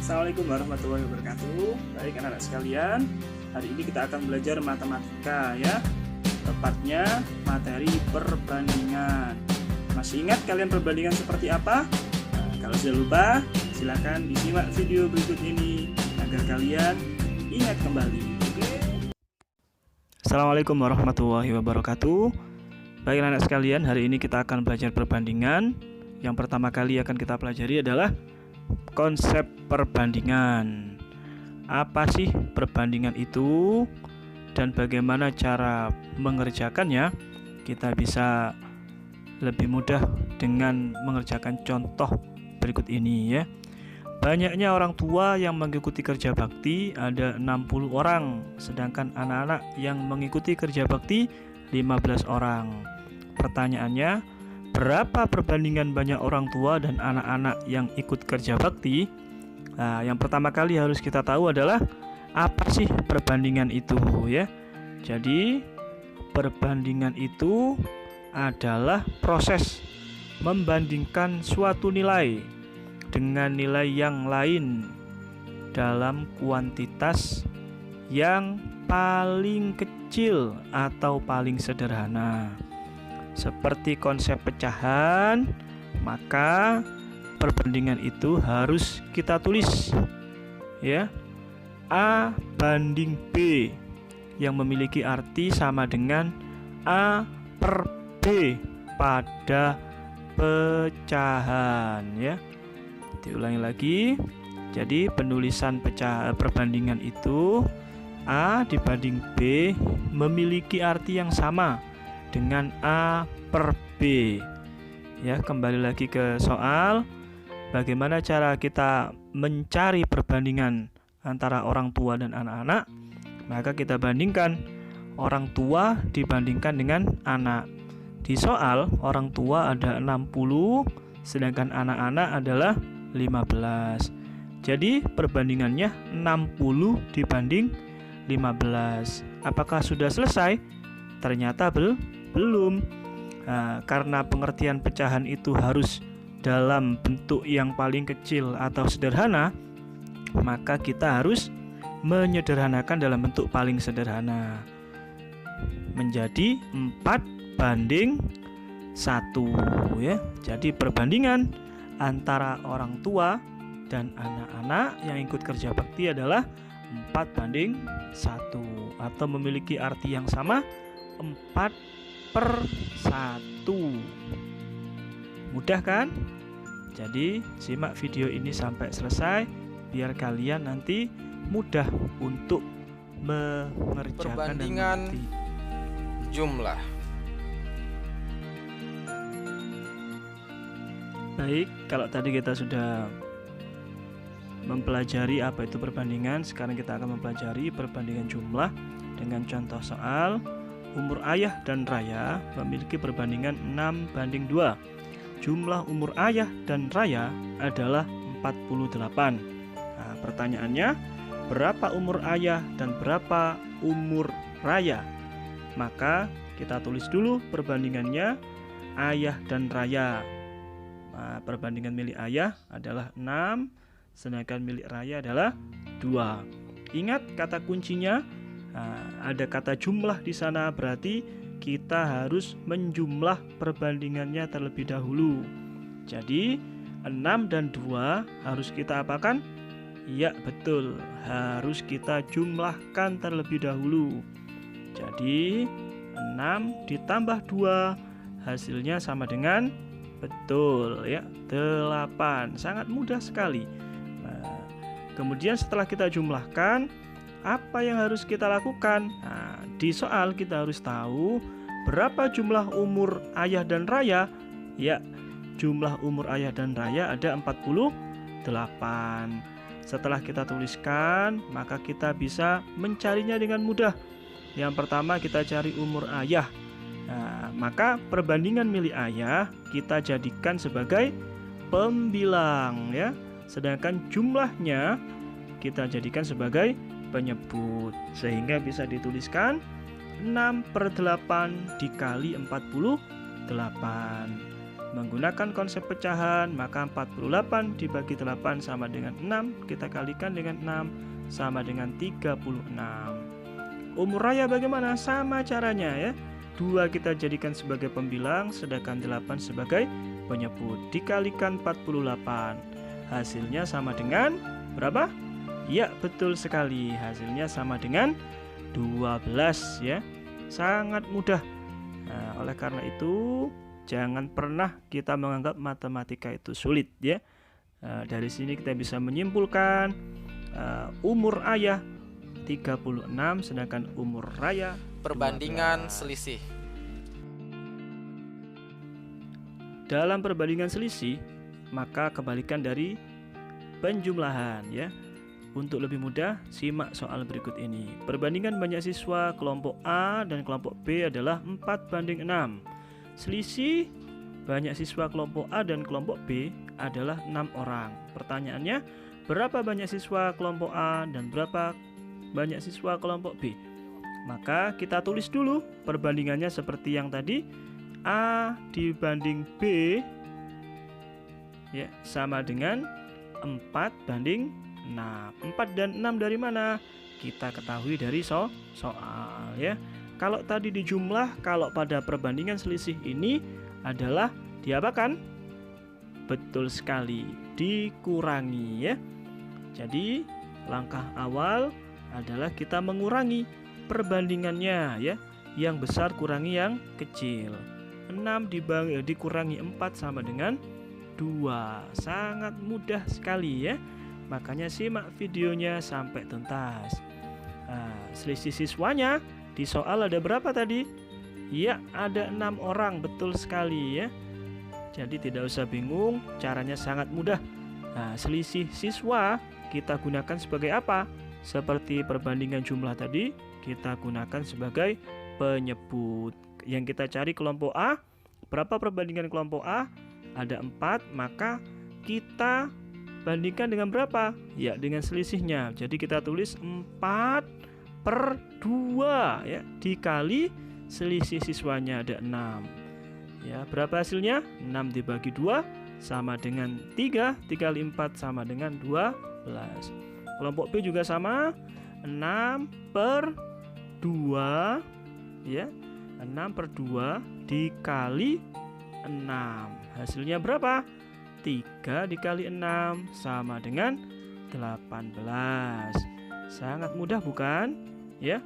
Assalamualaikum warahmatullahi wabarakatuh. Baik anak-anak sekalian, hari ini kita akan belajar matematika ya. Tepatnya materi perbandingan. Masih ingat kalian perbandingan seperti apa? Nah, kalau sudah lupa, silakan disimak video berikut ini agar kalian ingat kembali. Oke. Assalamualaikum warahmatullahi wabarakatuh. Baik anak-anak sekalian, hari ini kita akan belajar perbandingan. Yang pertama kali akan kita pelajari adalah konsep perbandingan. Apa sih perbandingan itu dan bagaimana cara mengerjakannya? Kita bisa lebih mudah dengan mengerjakan contoh berikut ini ya. Banyaknya orang tua yang mengikuti kerja bakti ada 60 orang, sedangkan anak-anak yang mengikuti kerja bakti 15 orang. Pertanyaannya, berapa perbandingan banyak orang tua dan anak-anak yang ikut kerja bakti? Nah, yang pertama kali harus kita tahu adalah apa sih perbandingan itu ya. Jadi, perbandingan itu adalah proses membandingkan suatu nilai dengan nilai yang lain dalam kuantitas yang paling kecil atau paling sederhana. Seperti konsep pecahan, maka perbandingan itu harus kita tulis ya. A banding B yang memiliki arti sama dengan A per B pada pecahan ya. Diulangi lagi. Jadi penulisan perbandingan itu A dibanding B memiliki arti yang sama dengan A per B ya. Kembali lagi ke soal, bagaimana cara kita mencari perbandingan antara orang tua dan anak-anak? Maka kita bandingkan orang tua dibandingkan dengan anak. Di soal orang tua ada 60, sedangkan anak-anak adalah 15. Jadi perbandingannya 60 dibanding 15. Apakah sudah selesai? Ternyata belum. Nah, karena pengertian pecahan itu harus dalam bentuk yang paling kecil atau sederhana, maka kita harus menyederhanakan dalam bentuk paling sederhana menjadi 4:1 ya. Jadi perbandingan antara orang tua dan anak-anak yang ikut kerja bakti adalah 4:1 atau memiliki arti yang sama 4/1. Mudah kan? Jadi simak video ini sampai selesai biar kalian nanti mudah untuk mengerjakan perbandingan dan jumlah. Baik, kalau tadi kita sudah mempelajari apa itu perbandingan, sekarang kita akan mempelajari perbandingan jumlah dengan contoh soal. Umur ayah dan raya memiliki perbandingan 6:2. Jumlah umur ayah dan raya adalah 48. Nah, pertanyaannya, berapa umur ayah dan berapa umur raya? Maka kita tulis dulu perbandingannya ayah dan raya. Nah, perbandingan milik ayah adalah 6, sedangkan milik raya adalah 2. Ingat kata kuncinya. Nah, ada kata jumlah di sana, berarti kita harus menjumlah perbandingannya terlebih dahulu. Jadi 6 dan 2 harus kita apakan? Ya betul, harus kita jumlahkan terlebih dahulu. Jadi 6 ditambah 2 hasilnya sama dengan, betul ya, 8. Sangat mudah sekali. Nah, kemudian setelah kita jumlahkan, apa yang harus kita lakukan? Nah, di soal kita harus tahu berapa jumlah umur ayah dan raya. Ya, jumlah umur ayah dan raya ada 48. Setelah kita tuliskan, maka kita bisa mencarinya dengan mudah. Yang pertama kita cari umur ayah. Nah, maka perbandingan milik ayah kita jadikan sebagai pembilang ya. Sedangkan jumlahnya kita jadikan sebagai penyebut, sehingga bisa dituliskan 6/8 dikali 48. Menggunakan konsep pecahan, maka 48 dibagi 8 sama dengan 6. Kita kalikan dengan 6 sama dengan 36. Umur raya bagaimana? Sama caranya ya. 2 kita jadikan sebagai pembilang, sedangkan 8 sebagai penyebut. Dikalikan 48. Hasilnya sama dengan berapa? Ya, betul sekali. Hasilnya sama dengan 12 ya. Sangat mudah. Nah, oleh karena itu jangan pernah kita menganggap matematika itu sulit ya. Dari sini kita bisa menyimpulkan umur ayah 36 sedangkan umur raya Perbandingan 12. selisih. Dalam perbandingan selisih, maka kebalikan dari penjumlahan ya. Untuk lebih mudah, simak soal berikut ini. Perbandingan banyak siswa kelompok A dan kelompok B adalah 4:6. Selisih banyak siswa kelompok A dan kelompok B adalah 6 orang. Pertanyaannya, berapa banyak siswa kelompok A dan berapa banyak siswa kelompok B? Maka kita tulis dulu perbandingannya seperti yang tadi. A dibanding B ya, sama dengan 4:6. 4 dan 6 dari mana? Kita ketahui dari soal ya. Kalau tadi di jumlah, kalau pada perbandingan selisih ini adalah diapakan? Betul sekali, dikurangi ya. Jadi langkah awal adalah kita mengurangi perbandingannya ya. Yang besar kurangi yang kecil. 6 dikurangi 4 sama dengan 2. Sangat mudah sekali ya. Makanya simak videonya sampai tuntas. Selisih siswanya di soal ada berapa tadi? Ya, ada 6 orang, betul sekali ya. Jadi tidak usah bingung, caranya sangat mudah. Selisih siswa kita gunakan sebagai apa? Seperti perbandingan jumlah tadi, kita gunakan sebagai penyebut. Yang kita cari kelompok A, berapa perbandingan kelompok A? Ada 4, maka kita bandingkan dengan berapa? Ya, dengan selisihnya. Jadi kita tulis 4/2 ya, dikali selisih siswanya ada 6. Ya, berapa hasilnya? 6 dibagi 2 sama dengan 3. 3 kali 4 sama dengan 12. Kelompok B juga sama, 6/2 ya. 6/2 dikali 6. Hasilnya berapa? 3 dikali 6 sama dengan 18. Sangat mudah bukan? Ya.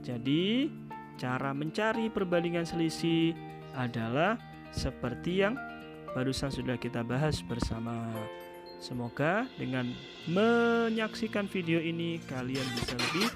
Jadi cara mencari perbandingan selisih adalah seperti yang barusan sudah kita bahas bersama. Semoga dengan menyaksikan video ini kalian bisa lebih